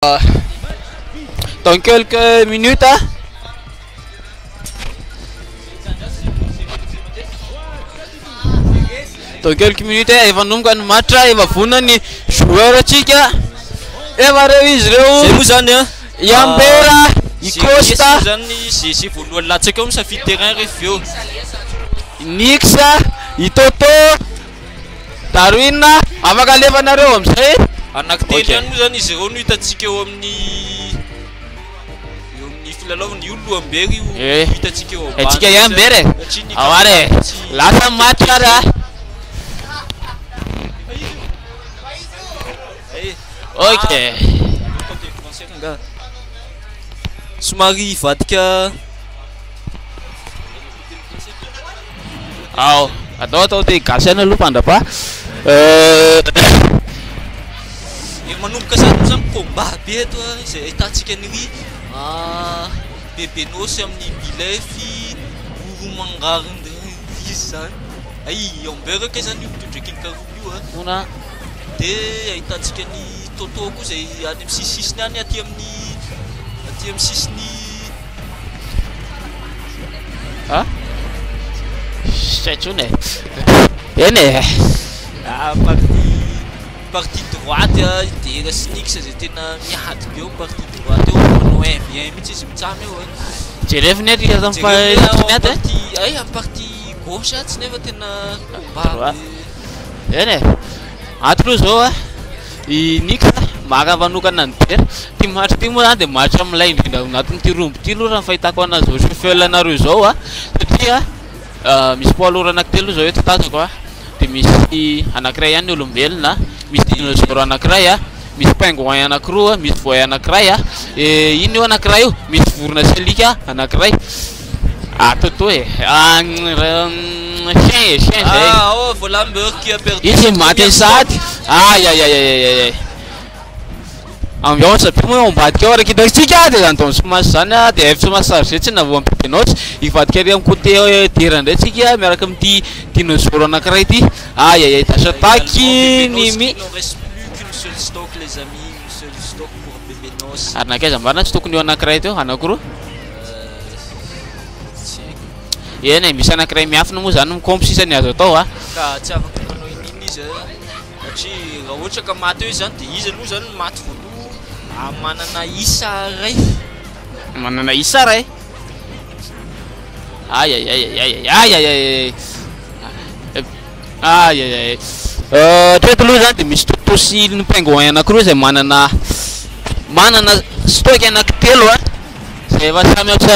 Dans quelques minutes, hein? Dans quelques minutes, il va nous gagner match, il va foutre ni joueur chica, il va réviser. C'est vous en hein? Yambera, Costa, c'est pour nous là, c'est comme ça fait terrain refio. Nixa, Itoto, Darwina, avaka levanareo amzay. Anak telo any moa zany izy ireo no hitantsika eo amin'ny filalaovana io Loambery io hitantsika eo ambany. Antsika Yambere. Aware, lasa match ara. Ok. Somary ivadika. Ao, atao te gasy aloha mpandrapa. Manomboka sady zany combat be eto izay ahitantsika an'ry Bebenosy amin'ny Bilefy Oromangarina izy zany. Ay Yambere ke zany io mitondra kinkaroa io Una. De ahitantsika ny Toto koa izay any amin'ny sisisiny any aty amin'ny sisiny. Ah? Chatsune. Ene. Partie droite de Snix zay tena miady be eo partie droite eo manao bien mihitsy izy mitsamy eo. Jereviny ery aza ay amin'ny partie gauche tsy nefa tena combat. Ene. Atro zao i Nix maka manokana ny tera. Ty match ty moa zany de match amilay indrindra anatin'ny ty rombo ty aloha raha fahitako anazy zao chauffeur anareo zao satria misy poids lourd anankitelo zao eto tazako de misy anankiray ihany olombelona, misy dinosaure anankiray misy pingouin anankiroa, misy voay anankiray ino io anankiray io, misy vorona selika anankiray. Toto chien zay. Oh voilà Mbeur qui a perdu. Izy maty sady. Aïe. Ambiance be moa ambadika ao araka hitantsika de zany taony somasy zany de efa somasy sargetsy na vao Bebenosy ivadika ary amin'ny côté dera ndray tsika miaraka amin'ity dinosaure anankiray ty. Aïe tasa taky ny mi. Ary nakaiza mbarina tsy tokony eo anankiray teo anankiroa. Eny misy anankiray miafina moa zany mikompsisany azo atao ka tsy afaka manao in'iny izy satria raha ohatra ka maty eo izy zany de izy aloha zany maty voaloha manana isa ray. Manana isa ray. Aïe. Treto aloha zany de misy Toto sy ny pingouin anankiroa zay manana stock anankitelo zay efa samy ohatra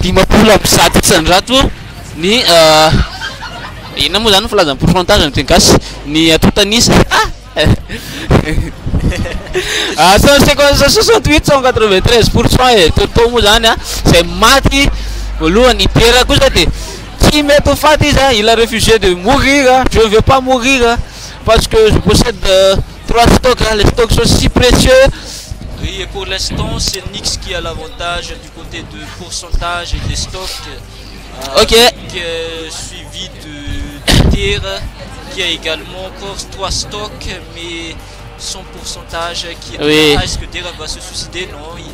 50 amby 100 ny ina moa zany filazan'ny pourcentage ny teny gasy ny atotanisa 68-193% Toto moa zany zay maty voalohany tera kosa de tsy mety ho faty izy il a refusé de mourir. Je ne veux pas mourir parce que je possède 3 stocks, les stocks sont si précieux. Oui, et pour l'instant, c'est Nix qui a l'avantage du côté de pourcentage et des stocks. Ok. Suivi de Terre, qui a également encore 3 stocks, mais son pourcentage qui est oui. Est-ce que Terre va se suicider? Non, il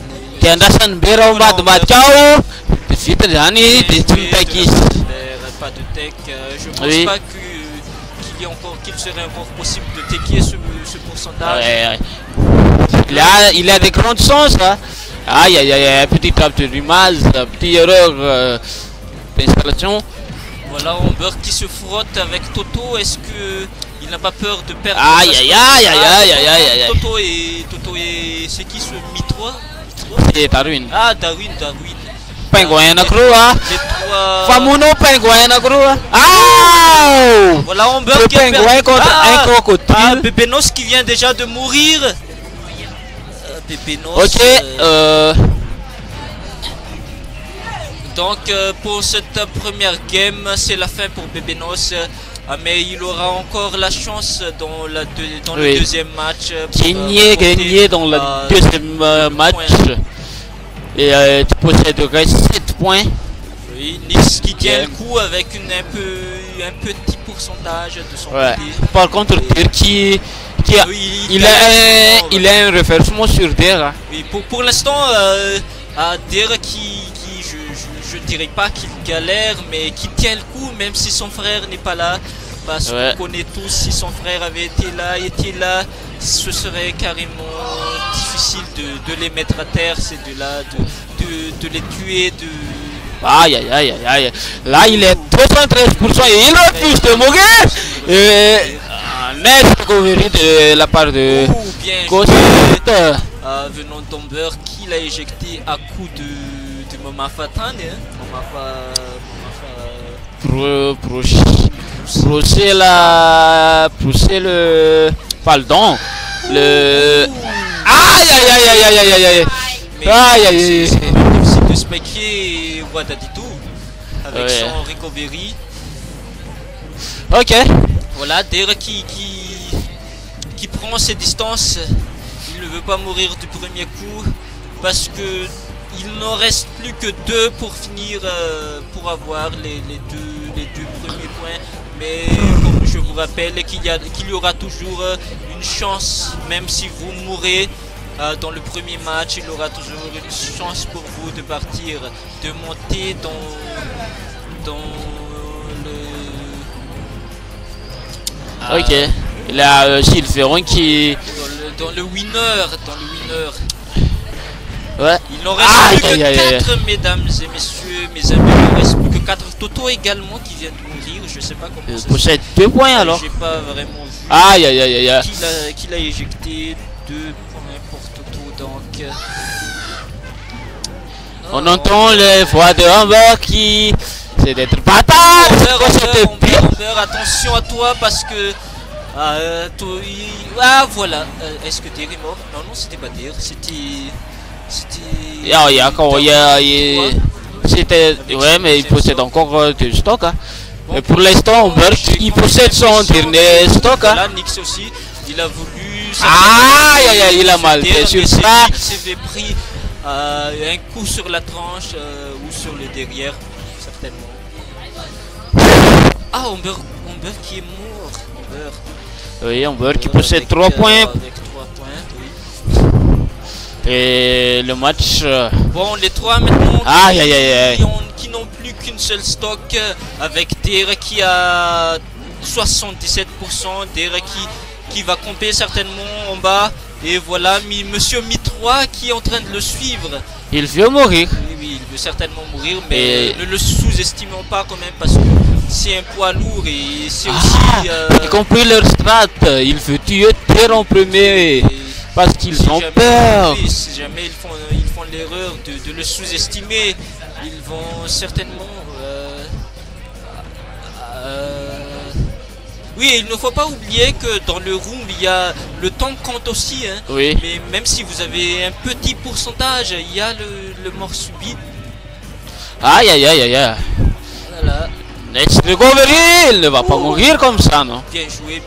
est. Pas de tech. Je pense pas qu'il serait encore possible de techier ce pourcentage. Il a des grandes chances. Aïe, petit trappe de l'image, petite erreur d'installation. Voilà, Humber qui se frotte avec Toto. Est-ce qu'il n'a pas peur de perdre? Aïe. Toto et c'est qui ce Mi-3? C'est Darwin. Ah, Darwin. Pingouin anakroa. Famuno pingouin anakroa. Voilà, Humber qui a perdu. Pingouin contre un crocodile. Bebenos qui vient déjà de mourir. Bebenos. Ok. Donc pour cette première game, c'est la fin pour Bebenos. Mais il aura encore la chance dans le deuxième match. Gagner dans le deuxième match. Et tu possèderais 7 points. Oui, Nix qui tient le coup avec un petit pourcentage de son côté. Par contre, qui a, oui, il a un renversement sur Der. Hein. Oui, pour l'instant, Der qui je dirais pas qu'il galère, mais qui tient le coup même si son frère n'est pas là. Parce qu'on connaît tous, si son frère avait été là, ce serait carrément difficile de les mettre à terre, c'est de là, de les tuer, Aïe aïe aïe aïe. Là il est 213% et il refuse de mourir. Next recovery de la part de Ghost. Venant d'Omber qui l'a éjecté à coup de Momafatan. Pousser le pardon. Le aïe aïe aïe aïe aïe aïe aïe. Aïe aïe aïe. C'est difficile de spiker Wadadito avec son recovery. Ok. Voilà, Der qui prend ses distances. Il ne veut pas mourir du premier coup parce que il n'en reste plus que 2 pour finir, pour avoir les deux premiers points. Mais comme je vous rappelle qu'il y aura toujours une chance, même si vous mourrez dans le premier match, il y aura toujours une chance pour vous de partir, de monter dans le... Ok, il y a Sylveron qui... Dans le winner. Ouais. Il n'en reste plus que 4, mesdames et messieurs, mes amis. Il n'en reste plus que 4. Toto également qui vient de mourir. Je sais pas comment ça. Possède 2 points alors. J'ai pas vraiment vu. Aïe aïe aïe aïe. Qui l'a éjecté. 2 points pour Toto donc. On entend les voix de Amber qui. C'est d'être patate. Amber, attention à toi parce que. Voilà. Est-ce que Der est mort? Non, c'était pas Der. C'était. C'était. Ouais, mais il possède encore du stock. Hein. Mais pour l'instant, Amber il possède son dernier stock. Hein. Là, Nix aussi. Il a voulu. Il a mal fait sur ça. Il s'est pris un coup sur la tranche ou sur le derrière, certainement. Ah, Amber qui est mort. Oui, Amber qui possède 3 points. Avec 3 points, oui. Et le match. Bon, les 3 maintenant qui n'ont plus qu'une seule stock avec Der qui a 77%, Der qui va camper certainement en bas. Et voilà, Monsieur Mi3 qui est en train de le suivre. Il veut mourir. Oui, il veut certainement mourir, mais ne le sous-estimons pas quand même parce que c'est un poids lourd et c'est aussi... y compris leur strat, il veut tuer Der en premier parce qu'ils ont peur. Oui, si jamais ils font l'erreur de le sous-estimer, ils vont certainement... Oui, il ne faut pas oublier que dans le room, le temps compte aussi. Hein. Oui. Mais même si vous avez un petit pourcentage, il y a le mort subit. Aïe aïe aïe aïe. Voilà. Next recovery, il ne va pas mourir comme ça, non? Bien joué,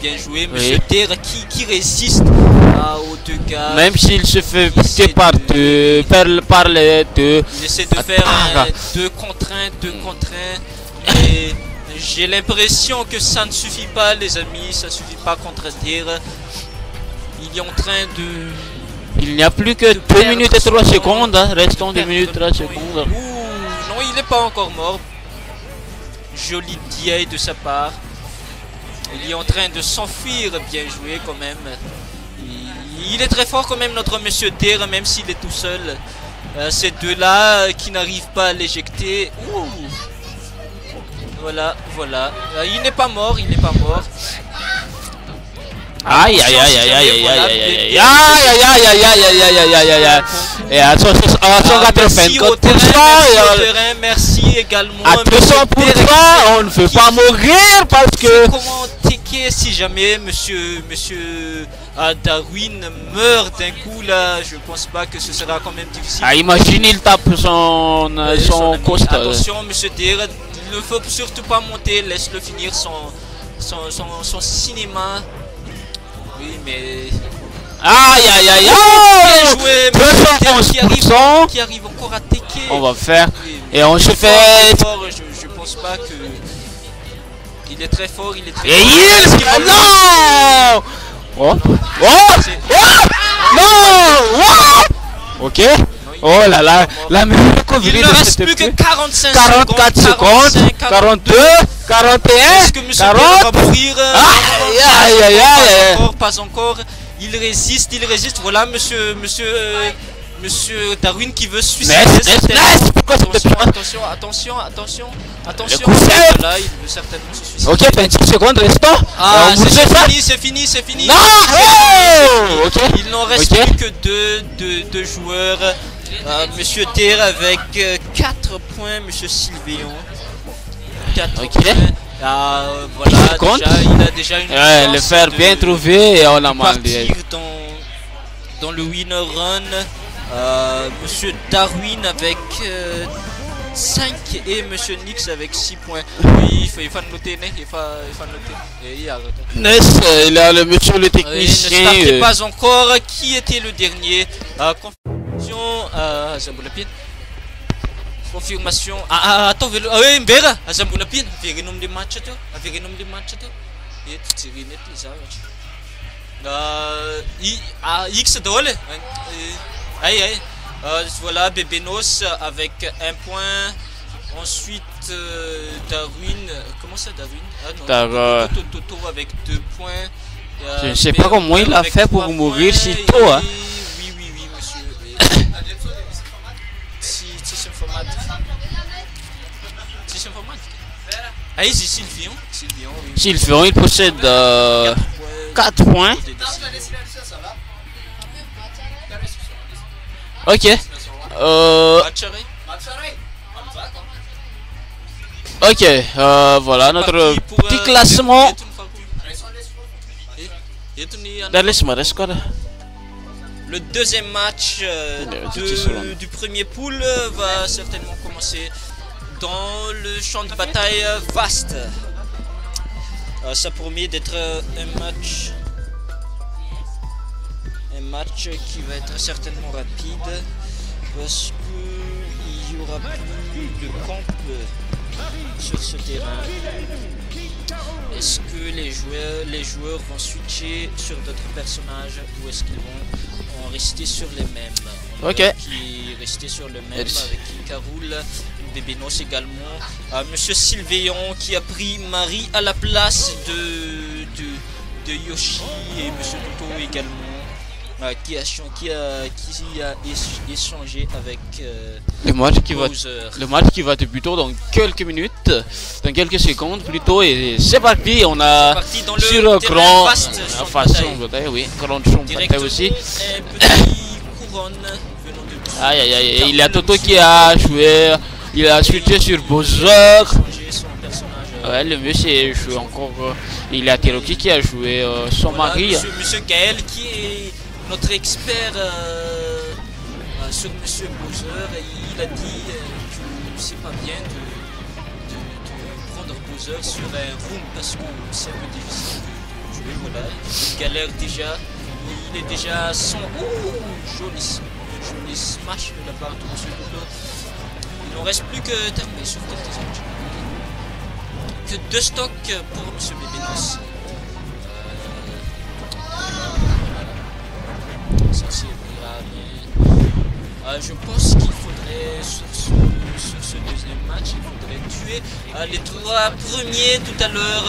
Monsieur Der qui résiste aux 2 gars. Même s'il se fait buter par les 2. Il essaie de faire 2 contre 1. Et j'ai l'impression que ça ne suffit pas, les amis. Ça ne suffit pas contre Der. Il est en train de... Il n'y a plus que 2 minutes et 3 secondes. Hein. Restons 2 minutes et 3 secondes. Non, il n'est pas encore mort. Joli DI de sa part. Il est en train de s'enfuir. Bien joué quand même. Il est très fort quand même, notre Monsieur Der, même s'il est tout seul. Ces deux-là qui n'arrivent pas à l'éjecter. Voilà. Il n'est pas mort. Aïe aïe aïe aïe aïe aïe aïe aïe aïe. Et à 180%, merci également. À 200%, on ne veut pas mourir parce que... Comment ticker si jamais Monsieur Darwin meurt d'un coup là, je pense pas que ce sera quand même difficile. Imagine il tape son coste. Attention Monsieur Der, il ne faut surtout pas monter, laisse-le finir son cinéma. Oui, mais... Aïe aïe aïe aïe. Bien joué, 211%. qui arrive encore à ticker. On va faire... Oui, Et on se fait... Je pense pas que... Il est très fort, il est très Et fort. il... Non. Oh. Oh. Oh. Non. Oh. Ok. Oh là là. La meilleure recovery. Il ne reste plus que 45 44 secondes. 42. 41. Est-ce que M. 40. va mourir? Aïe aïe aïe. Pas encore. Il résiste, il résiste. Voilà, monsieur Darwin qui veut se suicider. Attention. Là, il veut certainement se suicider. Ok, 26 secondes restant. Ah, c'est fini. Non. Il n'en reste plus que deux joueurs. Monsieur Terre avec 4 points, Monsieur Sylvéon. 4 points. Voilà, il a déjà une chance le faire bien trouvé et on a mal partir dans le winner run. Monsieur Darwin avec 5 et Monsieur Nix avec 6 points. Oui, il faut noter, il faut noter. Il a le monsieur le technicien. Ne startez pas encore. Qui était le dernier? Confirmation. Attends, oui, Mbera. Azambulapin. Verinum de match to. Et tu sais, X dole. Voilà, Bébenos avec 1 point. Ensuite, Darwin. Comment ça, Darwin? Toto avec 2 points. Je ne sais pas comment il a fait pour mourir si tôt. Hein. Oui, monsieur. Si c'est informatique. Ah, c'est Sylvion. Sylvion, il possède 4 points. Ok. Ok, voilà notre petit classement. Le deuxième match du premier pool va certainement commencer dans le champ de bataille vaste. Ça promet d'être un match qui va être certainement rapide parce qu'il y aura plus de camp sur ce terrain. Est-ce que les joueurs vont switcher sur d'autres personnages ou est-ce qu'ils vont rester sur les mêmes? Ok. Qui rester sur le même avec King Carol, Bébenos également. Monsieur Sylvéon qui a pris Marie à la place de Yoshi et Monsieur Toto également. Qui a échangé avec le match qui va débuter dans quelques minutes, dans quelques secondes plutôt, et c'est parti. On a sur le grand grande champ de bataille aussi. Aïe, il y a Toto qui a joué, il a switché sur Bowser. Ouais, le monsieur joue encore. Il y a Teroki qui a joué son mari. Monsieur Gaël qui est notre expert sur Monsieur Bowser, il a dit que c'est pas bien de prendre Bowser sur un room parce que c'est un peu difficile de jouer. Voilà, il galère déjà, il est déjà sans. Joli smash de la part de Monsieur Bowser. Il n'en reste plus que terminé sur quelques matchs. Que 2 stocks pour Monsieur Bébenos. Je pense qu'il faudrait sur ce deuxième match, il faudrait tuer les 3 premiers tout à l'heure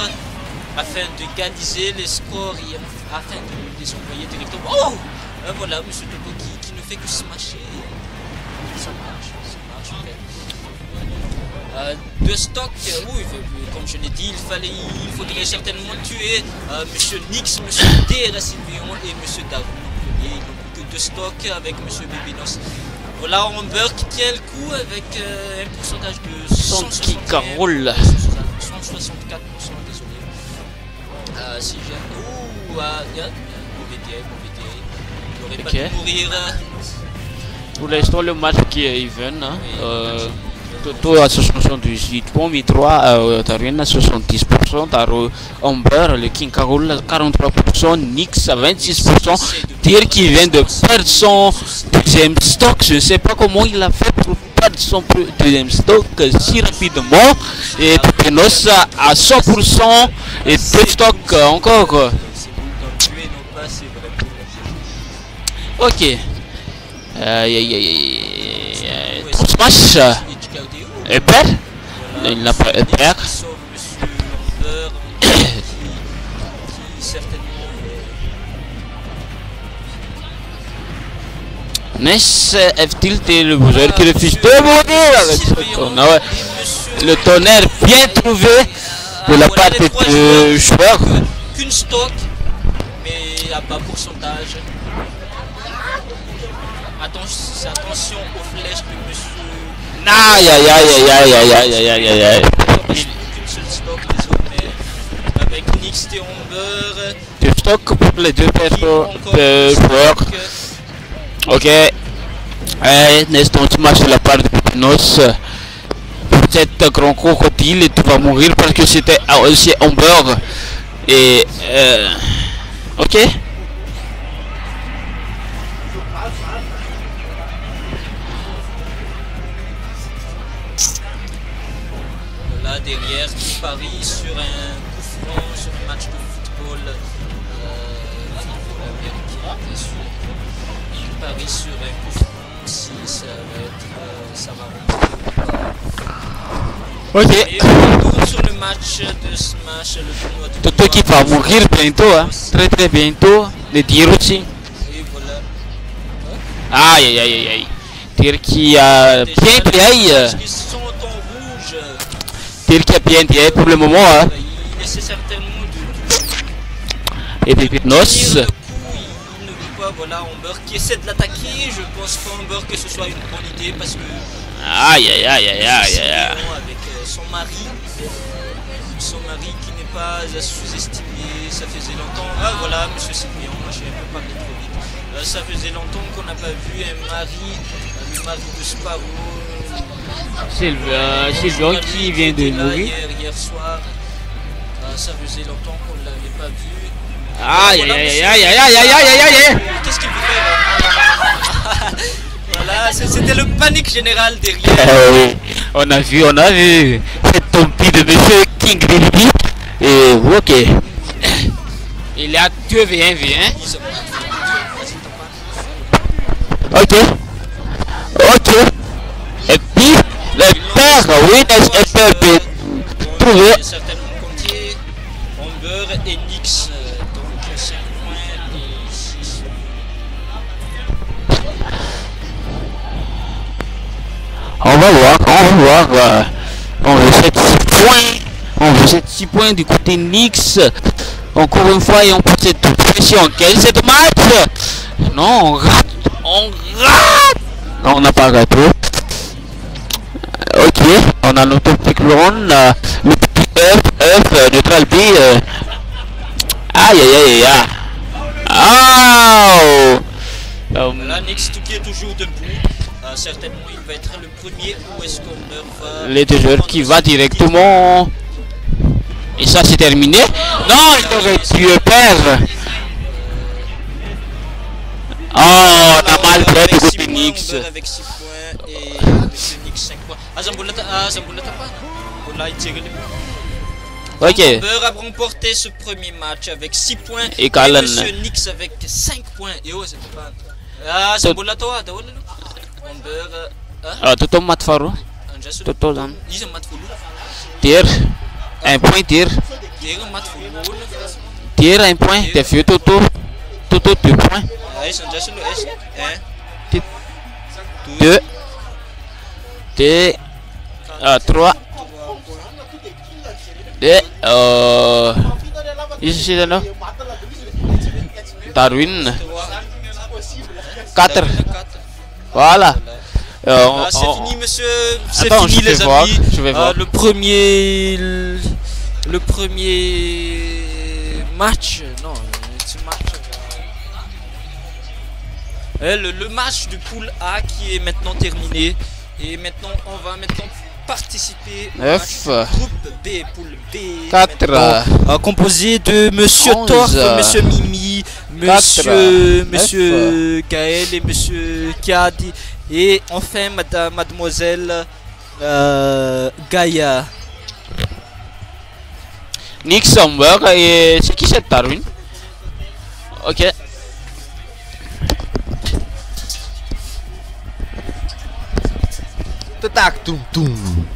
afin de égaliser les scores et afin de les envoyer directement. Oh, voilà, Monsieur Toto qui ne fait que smasher. Ça marche. Okay. 2 stocks, oui, comme je l'ai dit, il faudrait certainement tuer Monsieur Nix, Monsieur Terra Sylvion et Monsieur Darwin. Il n'y a plus que 2 stocks avec Monsieur Bébenos. Voilà, Amber qui tient le coup avec un pourcentage de 164%, désolé. Si j'ai... mauvais DI. Il n'aurait pas pu mourir. Pour l'instant, le match qui est even. Hein. Toto à 78 points, Mi3 Darwin à 70%, Taro Amber, le King Carol à 43%, Nix à 26%, Tyr qui vient de perdre son deuxième stock. Je ne sais pas comment il a fait pour perdre son deuxième stock si rapidement. Et Penos à 100% et 2 stocks encore. Ok. Ton smash est perd. Il n'a pas perd. Ness F-Tilt est le joueur qui refuse de mourir avec ce tonnerre. Le tonnerre bien trouvé de la part des deux joueurs. Qu'une stock, mais à bas pourcentage. Attention aux flèches de monsieur. Aïe aïe aïe aïe aïe aïe aïe aïe aïe aïe. Qu'une seule stock désormais. Avec Nyx et Amber. Deux stocks pour les deux joueurs. Ok. Ness, ton smash de la part de Penos. Cet grand crocodile et tu vas mourir parce que c'était aussi Amber. Et ok. Là derrière qui parie sur un coup franc, sur un match de football américain bien sûr. Il parie sur un coup franc si ça va être ça va remonter. Ok. Et on retourne sur le match de Smash, le tournoi de Toto qui va mourir bientôt, hein. Très bientôt. Les tirs aussi. Et voilà. Aïe aïe aïe aïe. Tir qui a bien payé. Ils sont en rouge. Tir qui a bien payé pour le moment, hein. Il essaie certainement Et puis Penos. il ne veut pas, voilà, Amber qui essaie de l'attaquer. Je pense pas Amber que ce soit une bonne idée parce que Aïe aïe aïe aïe aïe aïe. avec son mari qui n'est pas à sous-estimer. Ça faisait longtemps. Ah voilà, monsieur Cyprien, moi j'ai un peu parlé trop vite. Ça faisait longtemps qu'on n'a pas vu un mari, le mari de Sparrow. Sylvain qui vient de mourir. Hier soir. Ça faisait longtemps qu'on ne l'avait pas vu. Aïe aïe aïe aïe aïe aïe aïe aïe aïe. Qu'est-ce qu'il veut faire? Voilà, c'était le panique général derrière. On a vu. C'est ton petit de monsieur King Baby. Et ok. Il y a 2 V1. Ok. Et puis, le père, oui, est trouvé. Certainement compté Amber et Nyx. Donc 5 points et 6. On va voir. On veut 6 points du côté Nyx. Encore une fois, et on peut cette pression. Quel est ce match? Non, on rate. Non, on n'a pas raté. Ok, on a notre Piclon, le petit F, neutral B. Aïe aïe aïe aïe. Là, Nyx qui est toujours debout. Certainement, il va être le premier. Où est-ce qu'on va? Les deux joueurs qui va directement. Et ça, c'est terminé. Non, il aurait pu perdre. Oh, on a mal fait du côté Nyx. Avec 6 points et monsieur Nyx 5 points. Zamboula pas. Voilà, il tire les points. Ok. Amber a remporté ce premier match avec 6 points. Et Kalan. Monsieur Nyx avec 5 points. Et oh, c'était pas. Ah, Zamboula toi, Amber. Toto mat faru. Toto dan. Ils ont mat fulu. Tir. Un point tir. Ils ont mat fulu. Tir un point. T'es fait Toto. Toto 2 points. Ils sont déjà sur le S. 2. 3. Ici c'est là. Darwin. 4. Voilà. C'est fini, monsieur. C'est Attends, fini, les amis. Je vais voir. Le premier match. Non, ce match. Le match du pool A qui est maintenant terminé. Et maintenant, on va participer au 9. groupe B, pool B. 4. Composé de monsieur 11. Torf, monsieur Mimi, monsieur Gaël et monsieur Kiadi Et enfin, mademoiselle Gaïa. Nixonberg et c'est qui cette Darwin? Ok. Tac, toum, toum.